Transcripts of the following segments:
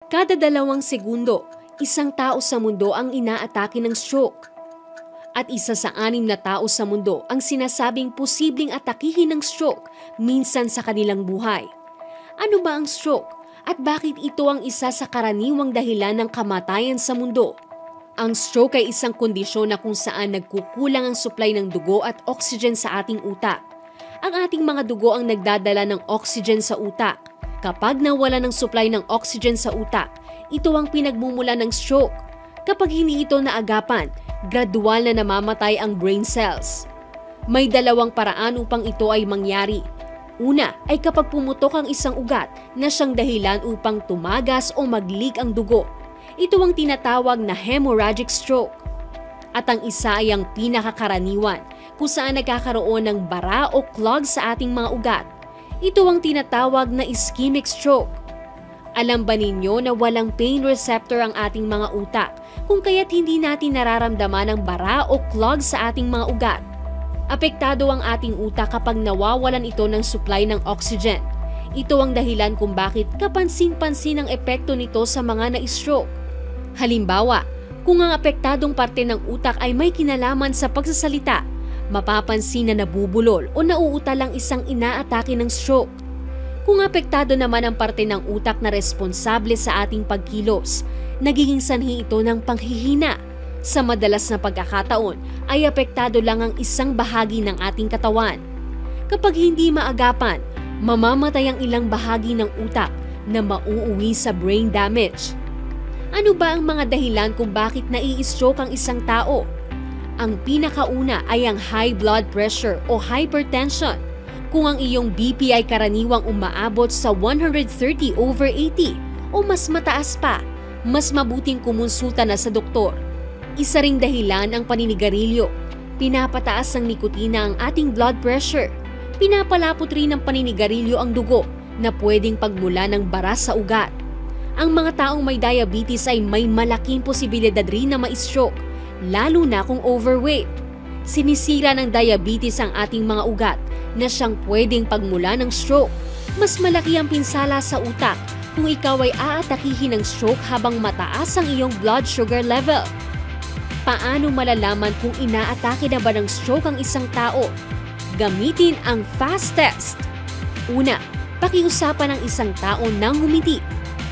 Kada 2 segundo, isang tao sa mundo ang inaatake ng stroke. At isa sa 6 na tao sa mundo ang sinasabing posibleng atakihin ng stroke minsan sa kanilang buhay. Ano ba ang stroke at bakit ito ang isa sa karaniwang dahilan ng kamatayan sa mundo? Ang stroke ay isang kondisyon na kung saan nagkukulang ang supply ng dugo at oxygen sa ating utak. Ang ating mga dugo ang nagdadala ng oxygen sa utak. Kapag nawala ng supply ng oxygen sa utak, ito ang pinagmumula ng stroke. Kapag hindi ito naagapan, gradual na namamatay ang brain cells. May 2 paraan upang ito ay mangyari. Una ay kapag pumutok ang isang ugat na siyang dahilan upang tumagas o mag-leak ang dugo. Ito ang tinatawag na hemorrhagic stroke. At ang isa ay ang pinakakaraniwan kung saan nagkakaroon ng bara o clog sa ating mga ugat. Ito ang tinatawag na ischemic stroke. Alam ba ninyo na walang pain receptor ang ating mga utak kung kaya't hindi natin nararamdaman ang bara o clog sa ating mga ugat? Apektado ang ating utak kapag nawawalan ito ng supply ng oxygen. Ito ang dahilan kung bakit kapansin-pansin ang epekto nito sa mga na-stroke. Halimbawa, kung ang apektadong parte ng utak ay may kinalaman sa pagsasalita, mapapansin na nabubulol o nauutal ang isang inaatake ng stroke. Kung apektado naman ang parte ng utak na responsable sa ating pagkilos, nagiging sanhi ito ng panghihina. Sa madalas na pagkakataon ay apektado lang ang isang bahagi ng ating katawan. Kapag hindi maagapan, mamamatay ang ilang bahagi ng utak na mauuwi sa brain damage. Ano ba ang mga dahilan kung bakit nai-stroke ang isang tao? Ang pinakauna ay ang high blood pressure o hypertension. Kung ang iyong BP ay karaniwang umaabot sa 130/80 o mas mataas pa, mas mabuting kumonsulta na sa doktor. Isa ring dahilan ang paninigarilyo. Pinapataas ng nikotina ang ating blood pressure. Pinapalapot rin ng paninigarilyo ang dugo na pwedeng pagmula ng bara sa ugat. Ang mga taong may diabetes ay may malaking posibilidad rin na ma-stroke, lalo na kung overweight. Sinisira ng diabetes ang ating mga ugat na siyang pwedeng pagmula ng stroke. Mas malaki ang pinsala sa utak kung ikaw ay aatakihin ng stroke habang mataas ang iyong blood sugar level. Paano malalaman kung inaatake na ba ng stroke ang isang tao? Gamitin ang FAST test. Una, pakiusapan ang isang tao nang ngumiti.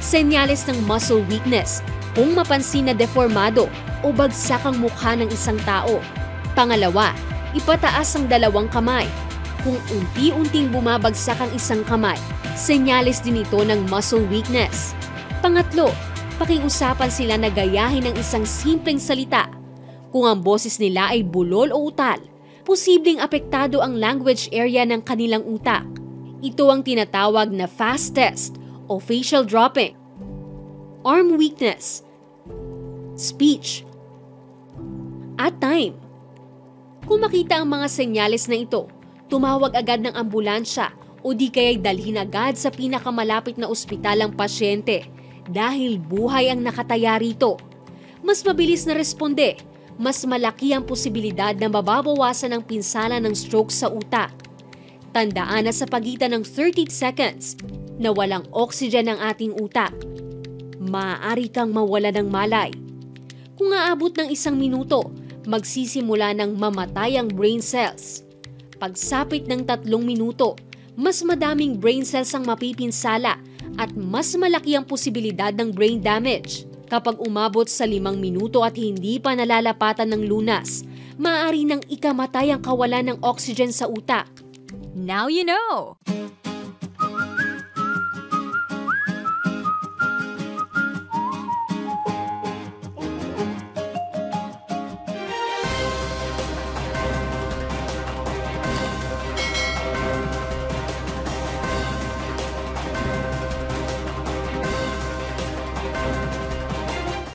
Senyales ng muscle weakness, kung mapansin na deformado o bagsak ang mukha ng isang tao. Pangalawa, ipataas ang 2 kamay. Kung unti-unting bumabagsak ang isang kamay, senyales din ito ng muscle weakness. Pangatlo, pakiusapan sila na gayahin ng isang simpleng salita. Kung ang boses nila ay bulol o utal, posibleng apektado ang language area ng kanilang utak. Ito ang tinatawag na FAST test o facial dropping. Arm weakness, speech, at time. Kung makita ang mga senyales na ito, tumawag agad ng ambulansya o di kaya'y dalhin agad sa pinakamalapit na ospital ang pasyente dahil buhay ang nakataya rito. Mas mabilis na responde, mas malaki ang posibilidad na mababawasan ang pinsala ng stroke sa utak. Tandaan na sa pagitan ng 30 seconds na walang oxygen ang ating utak, maaari kang mawala ng malay. Kung aabot ng 1 minuto, magsisimula ng mamatay ang brain cells. Pagsapit ng 3 minuto, mas madaming brain cells ang mapipinsala at mas malaki ang posibilidad ng brain damage. Kapag umabot sa 5 minuto at hindi pa nalalapatan ng lunas, maaari nang ikamatay ang kawalan ng oxygen sa utak. Now you know!